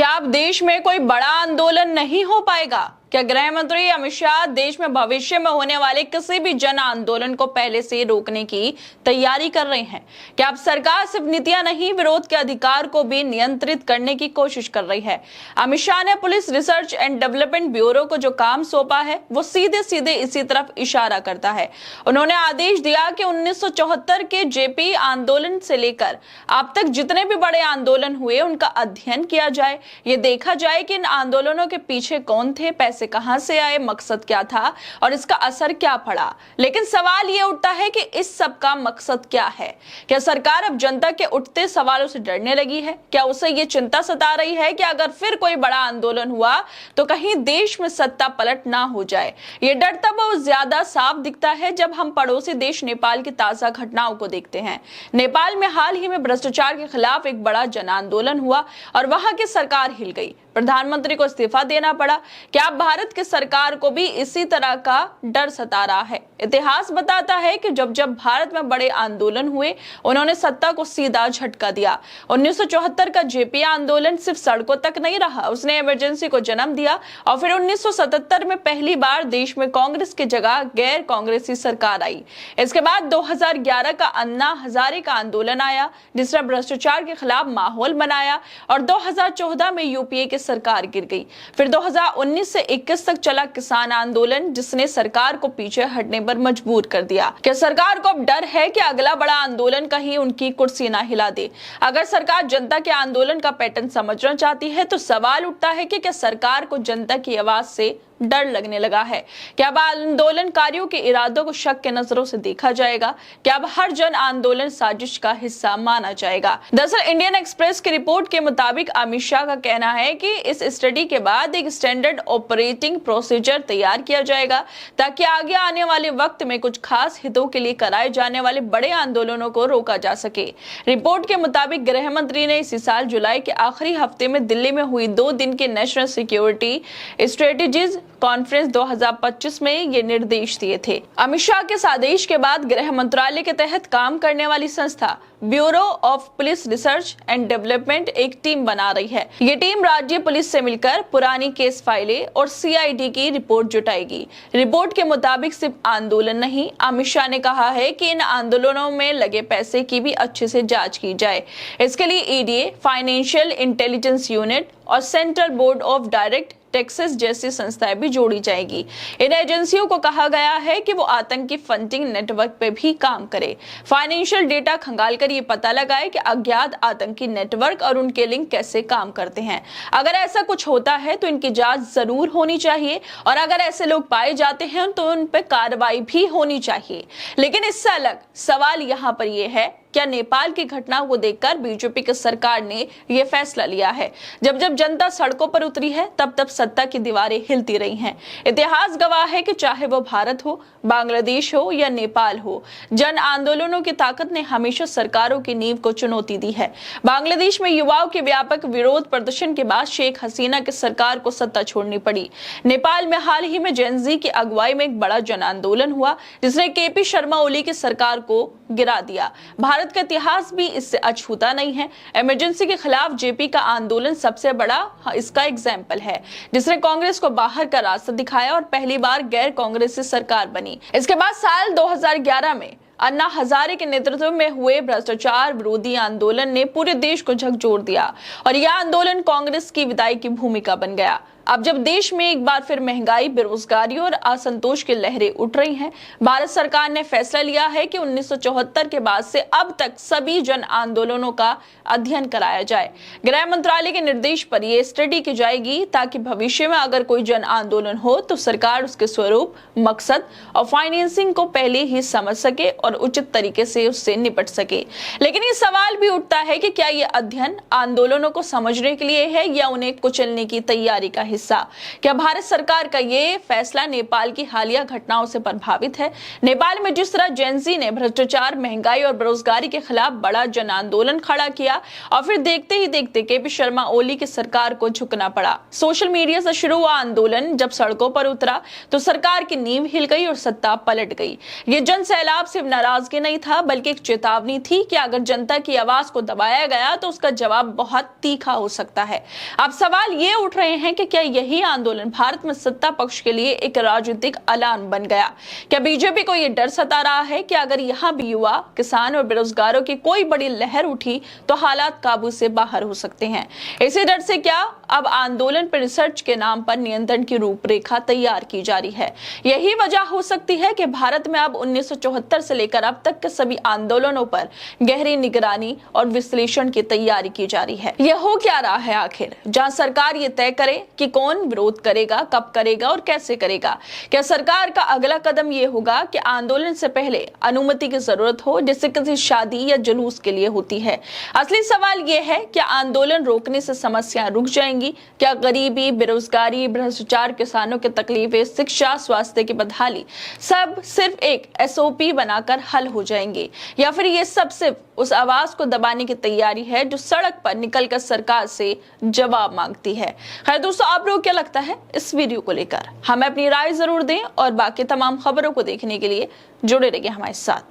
क्या अब देश में कोई बड़ा आंदोलन नहीं हो पाएगा? क्या गृह मंत्री अमित शाह देश में भविष्य में होने वाले किसी भी जन आंदोलन को पहले से रोकने की तैयारी कर रहे हैं? क्या अब सरकार सिर्फ नीतियां नहीं, विरोध के अधिकार को भी नियंत्रित करने की कोशिश कर रही है? अमित शाह ने police research and development bureau को जो काम सौंपा है वो सीधे सीधे इसी तरफ इशारा करता है। उन्होंने आदेश दिया कि 1974 के जेपी आंदोलन से लेकर अब तक जितने भी बड़े आंदोलन हुए उनका अध्ययन किया जाए, ये देखा जाए कि इन आंदोलनों के पीछे कौन थे, पैसे कहां से आए, मकसद क्या था और इसका असर क्या पड़ा। लेकिन सवाल यह उठता है कि इस सब का मकसद क्या है? क्या सरकार अब जनता के उठते सवालों से डरने लगी है? क्या उसे ये चिंता सता रही है कि अगर फिर कोई बड़ा आंदोलन हुआ तो कहीं देश में सत्ता पलट ना हो जाए? ये डर तब बहुत ज्यादा साफ दिखता है जब हम पड़ोसी देश नेपाल की ताजा घटनाओं को देखते हैं। नेपाल में हाल ही में भ्रष्टाचार के खिलाफ एक बड़ा जन आंदोलन हुआ और वहां की सरकार हिल गई, प्रधानमंत्री को इस्तीफा देना पड़ा। क्या भारत की सरकार को भी इसी तरह का डर सता रहा है? इतिहास बताता है कि जब जब भारत में बड़े आंदोलन हुए उन्होंने सत्ता को सीधा झटका दिया। 1974 का जेपी आंदोलन सिर्फ सड़कों तक नहीं रहा, उसने इमरजेंसी को जन्म दिया और फिर 1977 में पहली बार देश में कांग्रेस की जगह गैर कांग्रेसी सरकार आई। इसके बाद 2011 का अन्ना हजारे का आंदोलन आया जिसने भ्रष्टाचार के खिलाफ माहौल बनाया और 2014 में यूपीए की सरकार गिर गई। फिर 2019 से 21 तक चला किसान आंदोलन जिसने सरकार को पीछे हटने पर मजबूर कर दिया। क्या सरकार को अब डर है कि अगला बड़ा आंदोलन कहीं उनकी कुर्सी ना हिला दे? अगर सरकार जनता के आंदोलन का पैटर्न समझना चाहती है तो सवाल उठता है कि क्या सरकार को जनता की आवाज से डर लगने लगा है? क्या अब आंदोलनकारियों के इरादों को शक के नजरों से देखा जाएगा? क्या अब हर जन आंदोलन साजिश का हिस्सा माना जाएगा? दरअसल इंडियन एक्सप्रेस की रिपोर्ट के मुताबिक अमित शाह का कहना है कि इस स्टडी के बाद एक स्टैंडर्ड ऑपरेटिंग प्रोसीजर तैयार किया जाएगा ताकि आगे आने वाले वक्त में कुछ खास हितों के लिए कराए जाने वाले बड़े आंदोलनों को रोका जा सके। रिपोर्ट के मुताबिक गृह मंत्री ने इसी साल जुलाई के आखिरी हफ्ते में दिल्ली में हुई 2 दिन के नेशनल सिक्योरिटी स्ट्रेटेजीज कॉन्फ्रेंस 2025 में ये निर्देश दिए थे। अमित शाह के इस आदेश के बाद गृह मंत्रालय के तहत काम करने वाली संस्था bureau of police research and development एक टीम बना रही है। ये टीम राज्य पुलिस से मिलकर पुरानी केस फाइलें और सीआईडी की रिपोर्ट जुटाएगी। रिपोर्ट के मुताबिक सिर्फ आंदोलन नहीं, अमित शाह ने कहा है कि इन आंदोलनों में लगे पैसे की भी अच्छे से जांच की जाए। इसके लिए ईडीए, फाइनेंशियल इंटेलिजेंस यूनिट और central board of direct taxes जैसी संस्थाएं भी जोड़ी जाएगी। इन एजेंसियों को कहा गया है कि वो आतंकी फंडिंग नेटवर्क पे भी काम करे, फाइनेंशियल डेटा खंगालकर ये पता लगाए कि अज्ञात आतंकी नेटवर्क और उनके लिंक कैसे काम करते हैं। अगर ऐसा कुछ होता है तो इनकी जांच जरूर होनी चाहिए और अगर ऐसे लोग पाए जाते हैं तो उन पर कार्रवाई भी होनी चाहिए। लेकिन इससे अलग सवाल यहाँ पर यह है, क्या नेपाल की घटना को देखकर बीजेपी की सरकार ने यह फैसला लिया है? जब जब जनता सड़कों पर उतरी है तब तब सत्ता की दीवारें हिलती रही हैं। इतिहास गवाह है कि चाहे वो भारत हो, बांग्लादेश हो या नेपाल हो, जन आंदोलनों की ताकत ने हमेशा सरकारों की नींव को चुनौती दी है। बांग्लादेश में युवाओं के व्यापक विरोध प्रदर्शन के बाद शेख हसीना की सरकार को सत्ता छोड़नी पड़ी। नेपाल में हाल ही में जेनजी की अगुवाई में एक बड़ा जन आंदोलन हुआ जिसने केपी शर्मा ओली की सरकार को गिरा दिया। भारत का इतिहास भी इससे अछूता नहीं है। इमरजेंसी के खिलाफ जेपी का आंदोलन सबसे बड़ा इसका एग्जाम्पल है जिसने कांग्रेस को बाहर का रास्ता दिखाया और पहली बार गैर कांग्रेसी सरकार बनी। इसके बाद साल 2011 में अन्ना हजारे के नेतृत्व में हुए भ्रष्टाचार विरोधी आंदोलन ने पूरे देश को झकझोर दिया और यह आंदोलन कांग्रेस की विदाई की भूमिका बन गया। अब जब देश में एक बार फिर महंगाई, बेरोजगारी और असंतोष की लहरें उठ रही हैं, भारत सरकार ने फैसला लिया है कि 1974 के बाद से अब तक सभी जन आंदोलनों का अध्ययन कराया जाए। गृह मंत्रालय के निर्देश पर यह स्टडी की जाएगी ताकि भविष्य में अगर कोई जन आंदोलन हो तो सरकार उसके स्वरूप, मकसद और फाइनेंसिंग को पहले ही समझ सके और उचित तरीके से उससे निपट सके। लेकिन ये सवाल भी उठता है कि क्या यह अध्ययन आंदोलनों को समझने के लिए है या उन्हें कुचलने की तैयारी का हिस्सा? क्या भारत सरकार का यह फैसला नेपाल की हालिया घटनाओं से प्रभावित है? नेपाल में जिस तरह जेनजी ने भ्रष्टाचार, महंगाई और बेरोजगारी के खिलाफ बड़ा जन आंदोलन खड़ा किया और फिर देखते ही देखते केपी शर्मा ओली की सरकार को झुकना पड़ा। सोशल मीडिया से शुरू हुआ आंदोलन जब सड़कों पर उतरा तो सरकार की नींव हिल गई और सत्ता पलट गई। ये जन सैलाब सिर्फ नाराजगी नहीं था, बल्कि एक चेतावनी थी कि अगर जनता की आवाज को दबाया गया तो उसका जवाब बहुत तीखा हो सकता है। अब सवाल ये उठ रहे हैं कि क्या यही आंदोलन भारत में सत्ता पक्ष के लिए एक राजनीतिक अलार्म बन गया? क्या बीजेपी को यह डर सता रहा है कि अगर यहाँ भी युवा, किसान और बेरोजगारों की कोई बड़ी लहर उठी तो हालात काबू से बाहर हो सकते हैं? इसी डर से क्या अब आंदोलन पर रिसर्च के नाम पर नियंत्रण की रूपरेखा तैयार की जा रही है? यही वजह हो सकती है कि भारत में अब 1974 से लेकर अब तक के सभी आंदोलनों पर गहरी निगरानी और विश्लेषण की तैयारी की जा रही है। यह हो क्या रहा है आखिर, जहां सरकार ये तय करे कि कौन विरोध करेगा, कब करेगा और कैसे करेगा? क्या सरकार का अगला कदम यह होगा कि आंदोलन से पहले अनुमति की जरूरत हो, जैसे किसी शादी या जुलूस के लिए होती है? असली सवाल यह है कि आंदोलन रोकने से समस्याएं रुक जाएंगी? क्या गरीबी, बेरोजगारी, भ्रष्टाचार, किसानों की तकलीफें, शिक्षा, स्वास्थ्य की बदहाली सब सिर्फ एक एसओपी बनाकर हल हो जाएंगे? या फिर ये सब सिर्फ उस आवाज को दबाने की तैयारी है जो सड़क पर निकलकर सरकार से जवाब मांगती है? खैर दोस्तों, आप लोग क्या लगता है इस वीडियो को लेकर? हमें अपनी राय जरूर दें और बाकी तमाम खबरों को देखने के लिए जुड़े रहिए हमारे साथ।